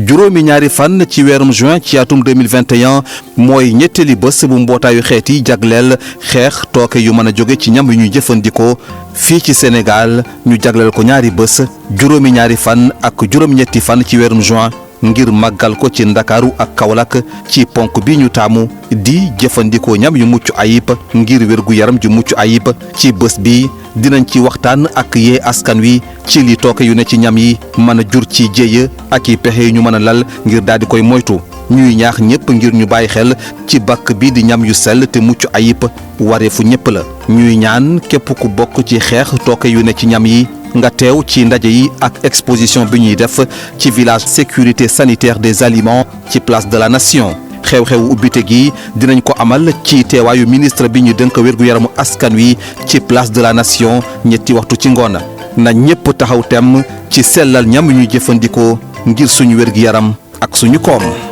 juróomi ñaari fan ci weerum juin ci atum 2021 mooy ñetteeli bés bu mbootaayu xeet yi jagleel xeex tooke yu mën a jóge ci ñam yu ñuy jëfandikoo fii ci Sénégal ñu jagleel ko ñaari bés juróomi ñaari fan ak juróom-ñetti fan ci weerum juin ngir màggal ko ci Ndakaaru ak Kaolack ci ponk bi ñu taamu di jëfandikoo ñam yu mucc ayib ngir wérgu yaram ju mucc ayib. ci bés bi dinañ ci waxtaan ak yee askan wi ci li tooke yu ne ci ñam yi mën a jur ci jéeya ak i pexe yu ñu mën a lal ngir daal di koy moytu. ñuy ñaax ñëpp ngir ñu bàyyi xel ci bàkk bi di ñam yu sell te mucc ayib wareefu ñëpp la. ñuy ñaan képp ku bokk ci xeex tooke yu ne ci ñam yi nga teew ci ndaje yi ak exposition bi ñuy def ci village sécurité sanitaire des aliments ci place de la nation. xew-xewu ubbite gi dinañ ko amal ci teewaayu ministre bi ñu dënk wérgu yaramu askan wi ci place de la nation ñetti waxtu ci ngoon na ñëpp taxaw tem ci sellal ñam yu ñuy jëfandikoo ngir suñu wérgu yaram ak suñu koom.